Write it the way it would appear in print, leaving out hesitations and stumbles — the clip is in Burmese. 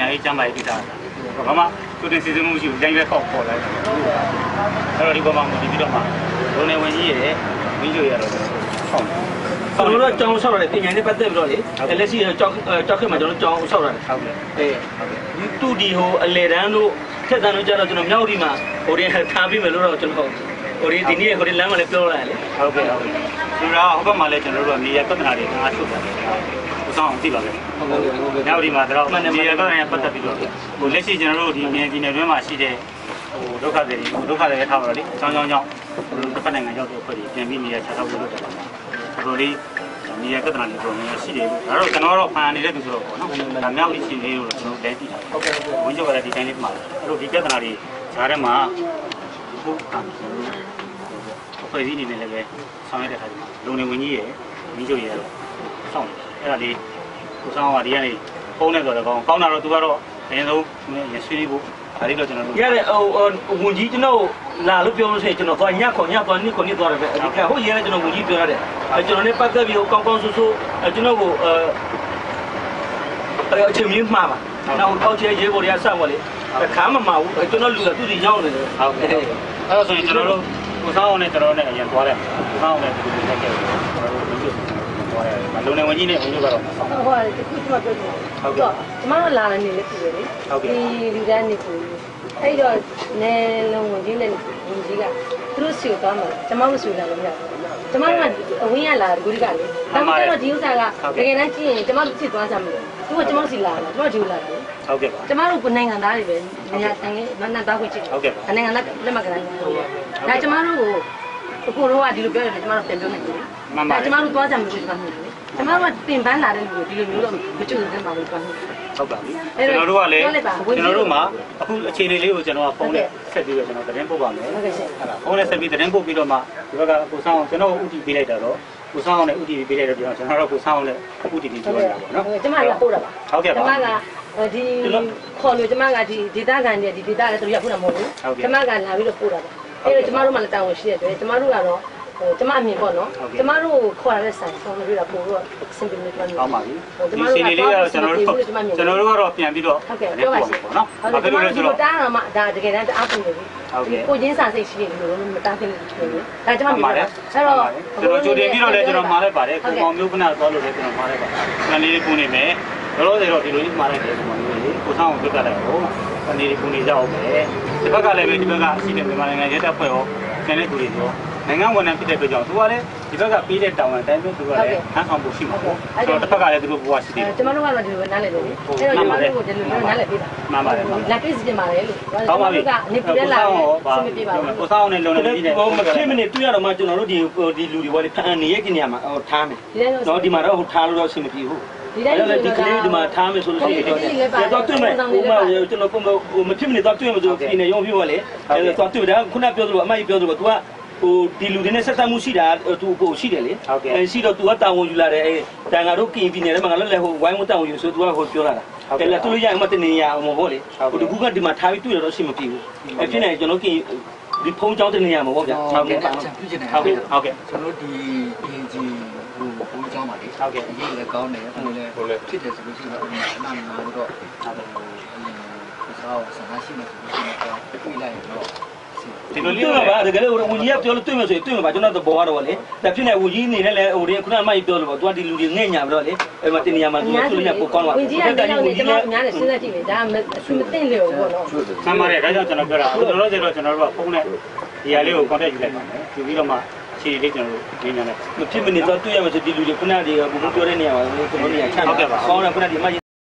ညာရေးကျမ်းမာရေးကိစ္စဘာမှသူတင်စီစဉ်မှုရှိဘူးတိုင်းပဲခောက်ပေါ်လိုက်အဲ့တော့ဒီပေါ်မှာဒီပြီးတော့မှလုံနေဝင်ကြီးရဲ့ဝင်းကျွေရတော့ဟုတ်ကျွန်တော်တို့ကြောင်းဆောက်ရတယ်ပညာနဲ့ပတ်သက်ပြီးတော့လေလက်ရှိကြောက်ခက်မှာကျွန်တော်ကြောင်းဆောက်ရတယ်ဟုတ်တယ်ဒီတူဒီဟိုအလေတန်းတို့ထက်တန်းတို့ကြတော့ကျွန်တော်မြောက်ဒီမှာဟိုတင်ထားပြီးမယ်လို့တော့ကျွန်တော်ဟိုဒီနေ့ဟိုဒီလမ်းမှာလည်းပြောလာတယ်လေဟုတ်ကဲ့ဟုတ်ကဲ့ဒီတော့ဟိုဘက်မှာလည်းကျွန်တော်တို့ကနေရာပြဿနာတွေအားထုတ်တယ်ဦးဆောင်သိပါပဲဟုတ်ကဲ့နောက်ဒီမှာတော့နေရာတော့ပတ်သက်ပြီးတော့ဟိုလက်ရှိကျွန်တော်တို့ဒီပြည်နယ်တွင်းမှာရှိတဲ့ဟိုဒုက္ခတွေထားပါတော့လေချောင်းတစ်ဖက်နိုင်ငံရောက်တဲ့အဖွဲ့တွေပြန်ပြီးနေရာချထားဖို့လုပ်တယ်ပါတော်တော်လေးနေရာပြဿနာတွေပေါ်နေရှိတယ်ဒါတော့ကျွန်တော်တို့ဖန်နေတဲ့သူဆိုတော့ပေါ့နော်ဒါမြောက်လေးချင်းလေးလို့ကျွန်တော်လည်းသိတာဟုတ်ကဲ့ဝင်းကျော်ကလည်းဒီတိုင်းလေးမှာအဲ့တော့ဒီပြဿနာတွေဈာထဲမှာဟုတ်အဖွဲ့အစည်းနေနဲ့လည်းပဲဆောင်ရွက်တဲ့ခါကျမှလုံနေဝင်ကြီးရဲ့ဝင်းကျော်ရဲ့တော့စောင့်တယ်အဲ့ဒါလေးကိုဆောင်ကဒီကနေဖုန်းနဲ့ဆိုတော့ကောင်းတာတော့သူကတော့အရင်ဆုံးရဆွေးဖို့ဒါလေးတော့ကျွန်တော်တို့ရတယ်ဟိုဝန်ကြီးကျွန်တော်လာလို့ပြောလို့ဆိုရင်ကျွန်တော်သွားညခေါ်သွားနေ့ခေါ်နေ့သွားတယ်ပဲဒီကဟိုရဲကျွန်တော်ဝန်ကြီးပြောရတယ်ကျွန်တော်လည်းပတ်သက်ပြီးကောင်းဆိုကျွန်တော်ကိုအချိန်မြင့်မှာပါနောက်အောက်ချဲရဲဘော်တွေကစပါလေခါမမဘူးကျွန်တော်လူကသူစီရောက်နေတယ်ဟုတ်ကဲ့အဲ့တော့ဆိုရင်ကျွန်တော်တို့ကိုဆောင်အောင်နဲ့ကျွန်တော်နဲ့အရင်သွားတယ်ကိုဆောင်အောင်နဲ့ဒီလိုတက်ခဲ့တယ်ကျွန်တော်တို့ဝင်ကြသွားတယ်လုံနေဝင်ကြီးနဲ့ဝင်ကြတော့ဟုတ်ပါတယ်ခုကျွန်တော်ပြောတယ်ဟုတ်ကဲ့ကျွန်တော်လာနေလေပြည်လေဒီလူတန်းနေပြည်အဲ့တော့နေလုံးဝင်ကြီးနဲ့ဝင်ကြီးကသူတို့စီကိုသွားမှာကျွန်မမဆွေလာလို့မရဘူးကျွန်မကအဝင်းရလာဒီကုရိကလေဒါမှမဟုတ်ဒီဥစ္စာကတကယ်တမ်းကြည့်ရင်ကျွန်မဖြစ်သွားကြမှာသူကကျွန်မစီလာတာကျွန်မဂျူလာတယ်ဟုတ်ကဲ့ပါကျွန်မတို့နိုင်ငံသားတွေပဲနေရာတန်ခဲ့မနက်သားခွင့်ချစ်ဟုတ်ကဲ့ပါနိုင်ငံသားလက်မှတ်ကတိုင်းဒါကျွန်မတို့ကိုအခုတော့ဒီလိုပြောရတယ်ကျွန်မတို့ပြန်ပြောနေတယ်မှန်ပါကျွန်မတို့သွားကြမှာလို့ကျွန်မတို့ကျွန်မတို့ကပင်ပန်းလာတဲ့လူတွေဒီလိုမျိုးတော့မချွတ်နေပါဘူးကွာဟုတ်ပါပြီကျွန်တော်တို့ကလည်းကျွန်တော်တို့မှာအခုအခြေအနေလေးကိုကျွန်တော်ကဖုန်းနဲ့ဆက်ပြီးတော့ကျွန်တော်သတင်းပို့ပါမယ်ဟုတ်ကဲ့ရှင်အဲ့ဒါဖုန်းနဲ့ဆက်ပြီးသတင်းပို့ပြီးတော့မှဒီဘက်ကကိုဆောင်ကျွန်တော်ဥတီပေးလိုက်တာတော့ကိုဆောင်နဲ့ဥတီပေးလိုက်တော့ကျွန်တော်တို့ကိုဆောင်နဲ့ဥတီပြောရတာပေါ့နော်ကျွန်မကပို့တာပါဟုတ်ကဲ့ပါကျွန်မကဒီခေါ်လို့ကျွန်မကဒီဒေတာကန်တွေဒီဒေတာလည်းသူရဖို့တာမဟုတ်ဘူးကျွန်မကလာပြီးတော့ပို့တာပါအဲ့တော့ကျွန်မတို့မှလည်းတောင်းဝင်ရှိတဲ့အတွက်ကျွန်မတို့ကတော့ကျမအမြင်ပေါ့နော်ကျမတို့ခေါ်ရတဲ့ဆိုင်ဆောင်လို့ရပို့တော့အဆင်ပြေနေတယ်ဟုတ်ပါပြီဒီစီလေးကတော့ကျွန်တော်တို့ကတော့ပြန်ပြီးတော့ဟုတ်ကဲ့ပြောပါရှင်ပေါ့နော်ဘာဖြစ်လို့လဲဆိုတော့တားတော့မှဒါတကယ်တမ်းတအားပုံနေပြီကိုချင်းစာစိတ်ရှိနေလို့မတားခင်လို့ဒါကျမမြင်ပါတယ်အဲ့တော့ကျွန်တော်ကြိုတင်ပြီးတော့လည်းကျွန်တော်မှားလိုက်ပါတယ်ကိုမောင်မျိုးကနာသွားလို့လည်းကျွန်တော်မှားလိုက်ပါတယ်။ကန်လေးလေးပူနေမယ်။တော့တော့ဒီလိုကြီးမှားလိုက်တယ်ကိုမောင်မျိုးလေးကိုဆောင်ကိုပြတ်လိုက်တော့ကန်လေးလေးပူနေကြအောင်ပဲ။ဒီဘက်ကလည်းပဲဒီဘက်ကအစီအစဉ်မြန်မာနိုင်ငံရဲတပ်ဖွဲ့ရောကျန်တဲ့သူတွေရောနိုင်ငံဝန်ထမ်းဖြစ်တဲ့အတွက်ကြောင့်သူကလည်းဒီဘက်ကပေးတဲ့တောင်းအတိုင်းပဲသူကလည်းဟန်ဆောင်ဖို့ရှိမှာပေါ့။အဲ့တော့တစ်ဖက်ကလည်းသူတို့ဘဝရှိသေးတယ်။ကျွန်တော်တို့ကတော့ဒီလိုနားလည်လို့လေ။အဲ့တော့ကျွန်တော်တို့ကိုဒီလိုနားလည်ပေးတာ။မှန်ပါတယ်။လက်တွေ့စီတင်ပါတယ်လို့။ကျွန်တော်တို့ကနေပြည်လာတယ်စမပြေပါဘူး။ကိုဆောင်နဲ့လုံနေပြီနဲ့ဟို10မိနစ်တွေ့ရတော့မှကျွန်တော်တို့ဒီလူတွေပေါ့လေဖန်နေရဲ့ကိနေရာမှာထားမယ်။တော့ဒီမှာတော့ထားလို့တော့အဆင်မပြေဘူး။ဒီကလေးဒီမှာထားမယ်ဆိုလို့ရှိရင်တော့တွေ့မယ်။ဟိုမှာကျွန်တော်မဖြစ်မနေတော့တွေ့မယ်ဆိုပြည်နေရုံးပြပါလေ။အဲ့တော့တွေ့တယ်ခုနပြောသလိုအမကြီးပြောသလို तू ကဟိုဒီလူတွေနဲ့ဆက်ဆံမှုရှိတာသူ့ကိုရှိတယ်လေအဲရှိတော့ तू ကတာဝန်ယူလာတယ်အဲတန်ဃာတို့ကင်ပြည်နယ်ထဲမှာငါလည်းဟိုဝိုင်းဝန်းတာဝန်ယူဆို तू ကဟိုပြောလာတာအဲလည်းသူတို့ရအောင်မတင်နေရအောင်မဟုတ်လေဟိုတကူကဒီမှာထားပြီးတွေ့ရတော့ရှိမပြေဘူးအဲဖြစ်နေကျွန်တော်ကင်ဒီဖုံးကြောင်းတင်နေရမှာပေါ့ဗျာဟုတ်ကဲ့ဟုတ်ကဲ့ဟုတ်ကဲ့ကျွန်တော်ဒီအင်ဂျီဟိုဘုံကြောင်းပါလေဟုတ်ကဲ့အရေးလည်းကောင်းတယ်အခုလည်းဖြစ်တယ်ဆိုလို့ရှိရင်အနာနာတော့ဆောဆန္ဒရှိမှဆိုလို့ရှိရင်တွေ့လိုက်တော့ဒီလိုလေးပါတကယ်လို့ဝန်ကြီးကပြောလို့တွေ့မယ်ဆိုရင်တွေ့မှာပါကျွန်တော်သဘောကတော့လေဒါဖြစ်နေဝန်ကြီးအနေနဲ့လည်းဟိုခုနအမကြီးပြောလို့ပေါ့သူကဒီလူတွေငဲ့ညာပြီးတော့လေအဲ့မှာတင်နေရမှာသူတို့ရပိုကောင်းပါဝန်ကြီးကလည်းကျွန်တော်အများနဲ့စဉ်းစားကြည့်လေဒါအဆူမသိလေဘူးပေါ့နော်မှန်ပါတယ်ဒါကြောင့်ကျွန်တော်ပြောတာကျွန်တော်တို့ကျွန်တော်တို့ကဖုန်းနဲ့ဒီဟာလေးကို contact ယူလိုက်ပါမယ်ယူပြီးတော့မှခြေလေးကျွန်တော်တို့နေနေတယ်မဖြစ်မနေတော့တွေ့ရမှာဆိုဒီလူတွေခုနကဒီဘုံပြောတဲ့နေရာမှာကျွန်တော်နေရာချမ်းဟုတ်ကဲ့ပါကောင်းတယ်ခုနကဒီအမကြီး